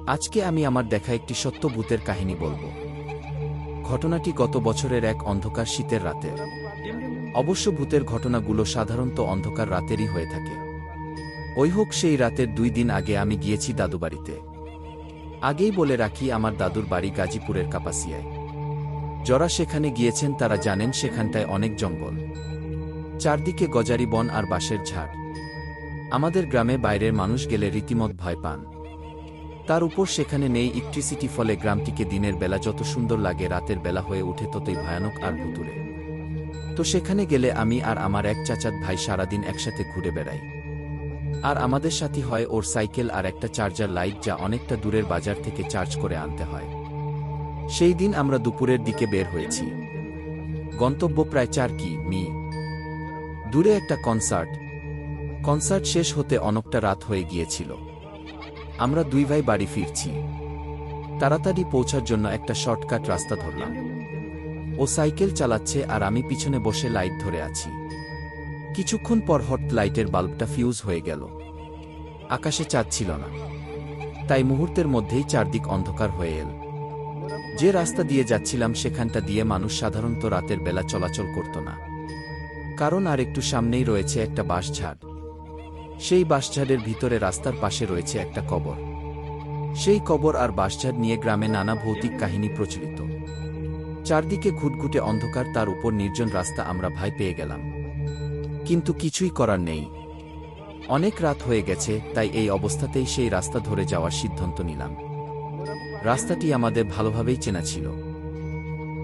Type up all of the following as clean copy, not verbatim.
আজকে আমি আমার দেখা একটি সত্য ভূতের কাহিনী বলবো। ঘটনাটি গত বছরের এক অন্ধকার শীতের রাতের। অবশ্য ভূতের ঘটনাগুলো সাধারণত অন্ধকার রাতেরই হয়ে থাকে। ওই হোক সেই রাতের 2 দিন আগে আমি গিয়েছি দাদুবাড়িতে। আগেই বলে রাখি, আমার দাদুর বাড়ি গাজীপুরের কাপাসিয়ায়। যারা সেখানে গিয়েছেন তারা জানেন সেখানটায় অনেক জঙ্গল, চারদিকে গজারি বন আর বাঁশের ঝাড়। আমাদের গ্রামে বাইরের মানুষ গেলে রীতিমত ভয় পান। তার উপর সেখানে নেই ইলেকট্রিসিটি, ফলে গ্রামটিকে দিনের বেলা যত সুন্দর লাগে রাতের বেলা হয়ে ওঠে ততই ভয়ানক আর ভুতুড়ে। তো সেখানে গেলে আমি আর আমার এক চাচাত ভাই সারাদিন একসাথে ঘুরে বেড়াই। আর আমাদের সাথে হয় ওর সাইকেল আর একটা চার্জার লাইট, যা অনেকটা দূরের বাজার থেকে চার্জ করে আনতে হয়। সেই দিন আমরা দুপুরের দিকে বের হয়েছি। গন্তব্য প্রায় 4 কিমি দূরে একটা কনসার্ট শেষ হতে অনেকটা রাত হয়ে গিয়েছিল। আমরা 2 ভাই বাড়ি ফিরছি। তাড়াতাড়ি পৌঁছার জন্য একটা শর্টকাট রাস্তা ধরলাম। ও সাইকেল চালাচ্ছে আর আমি পিছনে বসে লাইট ধরে আছি। কিছুক্ষণ পর হট লাইটের বাল্বটা ফিউজ হয়ে গেল। আকাশে চাঁদ ছিল না, তাই মুহূর্তের মধ্যেই চারদিক অন্ধকার হয়ে এল। যে রাস্তা দিয়ে যাচ্ছিলাম সেখানটা দিয়ে মানুষ সাধারণত রাতের বেলা চলাচল করত না, কারণ আর একটু সামনেই রয়েছে একটা বাঁশঝাড়। সেই বাঁশঝাড়ের ভিতরে রাস্তার পাশে রয়েছে একটা কবর। সেই কবর আর বাঁশঝাড় নিয়ে গ্রামে নানা ভৌতিক কাহিনী প্রচলিত। চারদিকে ঘুটঘুটে অন্ধকার, তার উপর নির্জন রাস্তা। আমরা ভয় পেয়ে গেলাম, কিন্তু কিছুই করার নেই। অনেক রাত হয়ে গেছে, তাই এই অবস্থাতেই সেই রাস্তা ধরে যাওয়ার সিদ্ধান্ত নিলাম। রাস্তাটি আমাদের ভালোভাবেই চেনা ছিল,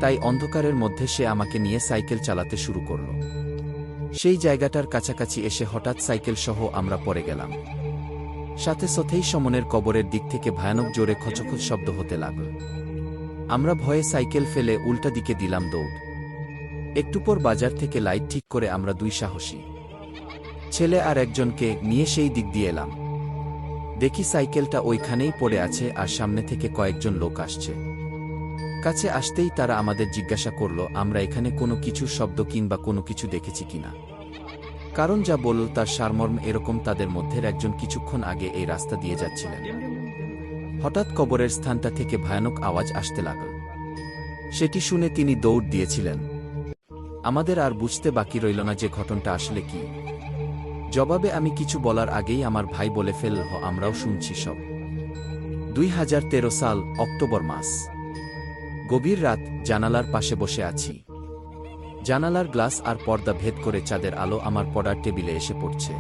তাই অন্ধকারের মধ্যে সে আমাকে নিয়ে সাইকেল চালাতে শুরু করল। সেই জায়গাটার কাছাকাছি এসে হঠাৎ সাইকেল সহ আমরা পড়ে গেলাম। সাথে সাথেই সমনের কবরের দিক থেকে ভয়ানক জোরে খচখচ শব্দ হতে লাগল। আমরা ভয়ে সাইকেল ফেলে উল্টা দিকে দিলাম দৌড়। একটু পর বাজার থেকে লাইট ঠিক করে আমরা 2 সাহসী ছেলে আর একজনকে নিয়ে সেই দিক দিয়ে এলাম। দেখি সাইকেলটা ওইখানেই পড়ে আছে আর সামনে থেকে কয়েকজন লোক আসছে। কাছে আসতেই তারা আমাদের জিজ্ঞাসা করল আমরা এখানে কোনো কিছুর শব্দ কিংবা কোনো কিছু দেখেছি কিনা। কারণ যা বলল তার সারমর্ম এরকম, তাদের মধ্যে একজন কিছুক্ষণ আগে এই রাস্তা দিয়ে যাচ্ছিলেন। হঠাৎ কবরের স্থানটা থেকে ভয়ানক আওয়াজ আসতে লাগল। সেটি শুনে তিনি দৌড় দিয়েছিলেন। আমাদের আর বুঝতে বাকি রইল না যে ঘটনাটা আসলে কি। জবাবে আমি কিছু বলার আগেই আমার ভাই বলে ফেলল, আমরাও শুনছি সব। 2013 সাল, অক্টোবর মাস। গভীর রাত, জানালার পাশে বসে আছি। জানালার গ্লাস আর পর্দা ভেদ করে চাঁদের আলো আমার পড়ার টেবিলে এসে পড়ছে।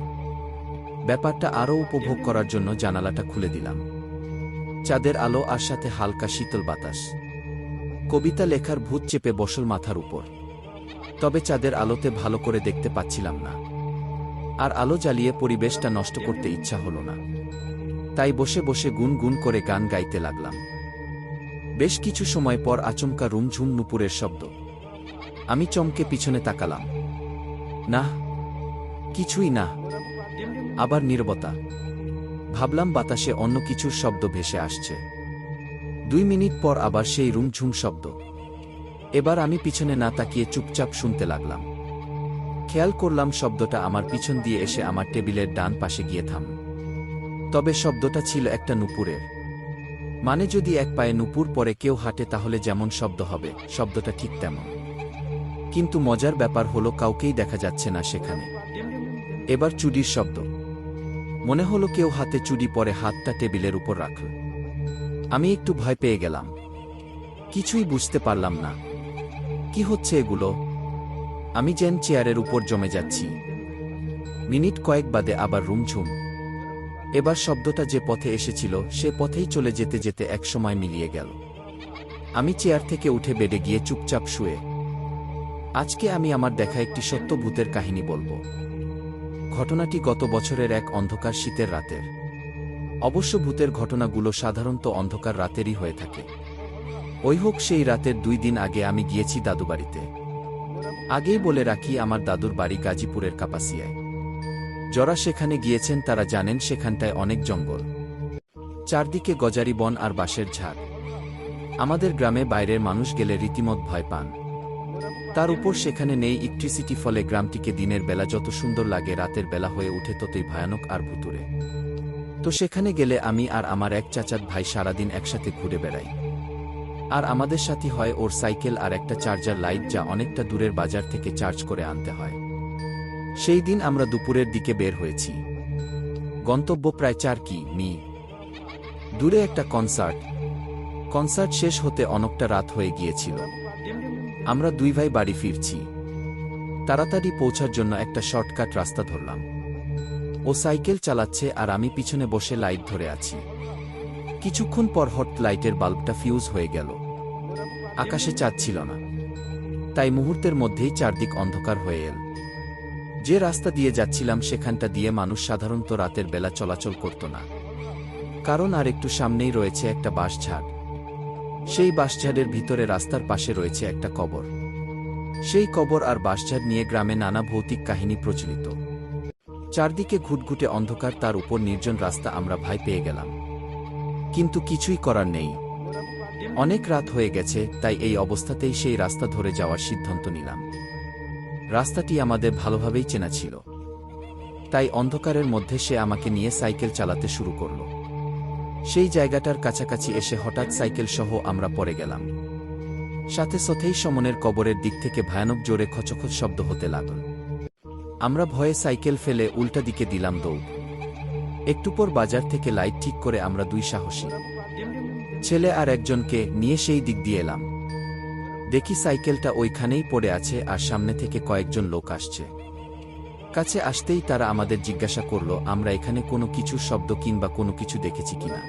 ব্যাপারটা আরও উপভোগ করার জন্য জানালাটা খুলে দিলাম। চাঁদের আলো আর সাথে হালকা শীতল বাতাস। কবিতা লেখার ভূত চেপে বসল মাথার উপর। তবে চাঁদের আলোতে ভালো করে দেখতে পাচ্ছিলাম না, আর আলো জ্বালিয়ে পরিবেশটা নষ্ট করতে ইচ্ছা হলো না। তাই বসে বসে গুনগুন করে গান গাইতে লাগলাম। বেশ কিছু সময় পর আচমকা রুমঝুম নুপুরের শব্দ। আমি চমকে পিছনে তাকালাম। না, কিছুই না। আবার নীরবতা। ভাবলাম বাতাসে অন্য কিছুর শব্দ ভেসে আসছে। 2 মিনিট পর আবার সেই রুমঝুম শব্দ। এবার আমি পিছনে না তাকিয়ে চুপচাপ শুনতে লাগলাম। খেয়াল করলাম শব্দটা আমার পিছন দিয়ে এসে আমার টেবিলের ডান পাশে গিয়ে থাম। তবে শব্দটা ছিল একটা নুপুরের। মানে যদি এক পায়ে নুপুর পরে কেউ হাঁটে তাহলে যেমন শব্দ হবে, শব্দটা ঠিক তেমন। কিন্তু মজার ব্যাপার হলো কাউকেই দেখা যাচ্ছে না সেখানে। এবার চুড়ির শব্দ। মনে হলো কেউ হাতে চুড়ি পরে হাতটা টেবিলের উপর রাখল। আমি একটু ভয় পেয়ে গেলাম। কিছুই বুঝতে পারলাম না কি হচ্ছে এগুলো। আমি যেন চেয়ারের উপর জমে যাচ্ছি। মিনিট কয়েক বাদে আবার রুমঝুম। এবার শব্দটা যে পথে এসেছিল সে পথেই চলে যেতে যেতে একসময় মিলিয়ে গেল। আমি চেয়ার থেকে উঠে বেডে গিয়ে চুপচাপ শুয়ে। আজকে আমি আমার দেখা একটি সত্য ভূতের কাহিনী বলবো। ঘটনাটি গত বছরের এক অন্ধকার শীতের রাতের। অবশ্য ভূতের ঘটনাগুলো সাধারণত অন্ধকার রাতেরই হয়ে থাকে। ওই হোক সেই রাতের 2 দিন আগে আমি গিয়েছি দাদুবাড়িতে। আগেই বলে রাখি, আমার দাদুর বাড়ি গাজীপুরের কাপাসিয়ায়। যারা সেখানে গিয়েছেন তারা জানেন সেখানটায় অনেক জঙ্গল, চারদিকে গজারি বন আর বাঁশের ঝাড়। আমাদের গ্রামে বাইরের মানুষ গেলে রীতিমত ভয় পান। তার উপর সেখানে নেই ইলেকট্রিসিটি, ফলে গ্রামটিকে দিনের বেলা যত সুন্দর লাগে রাতের বেলা হয়ে ওঠে ততই ভয়ানক আর ভুতুড়ে। তো সেখানে গেলে আমি আর আমার এক চাচাত ভাই সারাদিন একসাথে ঘুরে বেড়াই। আর আমাদের সাথী হয় ওর সাইকেল আর একটা চার্জার লাইট, যা অনেকটা দূরের বাজার থেকে চার্জ করে আনতে হয়। সেই দিন আমরা দুপুরের দিকে বের হয়েছি। গন্তব্য প্রায় 4 কিমি দূরে একটা কনসার্ট শেষ হতে অনেকটা রাত হয়ে গিয়েছিল। আমরা দুই ভাই বাড়ি ফিরছি। তাড়াতাড়ি পৌঁছার জন্য একটা শর্টকাট রাস্তা ধরলাম। ও সাইকেল চালাচ্ছে আর আমি পিছনে বসে লাইট ধরে আছি। কিছুক্ষণ পর হট লাইটের বাল্বটা ফিউজ হয়ে গেল। আকাশে চাঁদ ছিল না, তাই মুহূর্তের মধ্যেই চারদিক অন্ধকার হয়ে এল। যে রাস্তা দিয়ে যাচ্ছিলাম সেখানটা দিয়ে মানুষ সাধারণত রাতের বেলা চলাচল করত না, কারণ আর একটু সামনেই রয়েছে একটা বাঁশঝাড়। সেই বাঁশঝাড়ের ভিতরে রাস্তার পাশে রয়েছে একটা কবর। সেই কবর আর বাঁশঝাড় নিয়ে গ্রামে নানা ভৌতিক কাহিনী প্রচলিত। চারদিকে ঘুটঘুটে অন্ধকার, তার উপর নির্জন রাস্তা। আমরা ভয় পেয়ে গেলাম, কিন্তু কিছুই করার নেই। অনেক রাত হয়ে গেছে, তাই এই অবস্থাতেই সেই রাস্তা ধরে যাওয়ার সিদ্ধান্ত নিলাম। রাস্তাটি আমাদের ভালোভাবেই চেনা ছিল, তাই অন্ধকারের মধ্যে সে আমাকে নিয়ে সাইকেল চালাতে শুরু করল। সেই জায়গাটার কাছাকাছি এসে হঠাৎ সাইকেল সহ আমরা পড়ে গেলাম। সাথে সাথেই সমনের কবরের দিক থেকে ভয়ানক জোরে খচখচ শব্দ হতে লাগল। আমরা ভয়ে সাইকেল ফেলে উল্টা দিকে দিলাম দৌড়। একটু পর বাজার থেকে লাইট ঠিক করে আমরা দুই সাহসী ছেলে আর একজনকে নিয়ে সেই দিক দিয়ে এলাম। দেখি সাইকেলটা ওইখানেই পড়ে আছে আর সামনে থেকে কয়েকজন লোক আসছে। কাছে আসতেই তারা আমাদের জিজ্ঞাসা করল আমরা এখানে কোনো কিছুর শব্দ কিংবা কোনো কিছু দেখেছি কিনা,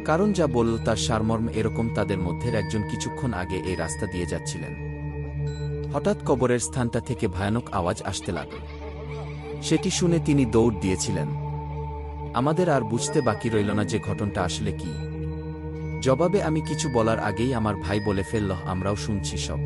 কারণ যা বলল তার সারমর্ম এরকম তাদের মধ্যে একজন কিছুক্ষণ আগে এই রাস্তা দিয়ে যাচ্ছিলেন। হঠাৎ কবরের স্থানটা থেকে ভয়ানক আওয়াজ আসতে লাগল। সেটি শুনে তিনি দৌড় দিয়েছিলেন। আমাদের আর বুঝতে বাকি রইল না যে ঘটনাটা আসলে কি। জবাবে আমি কিছু বলার আগেই আমার ভাই বলে ফেলল, আমরাও শুনছি সব।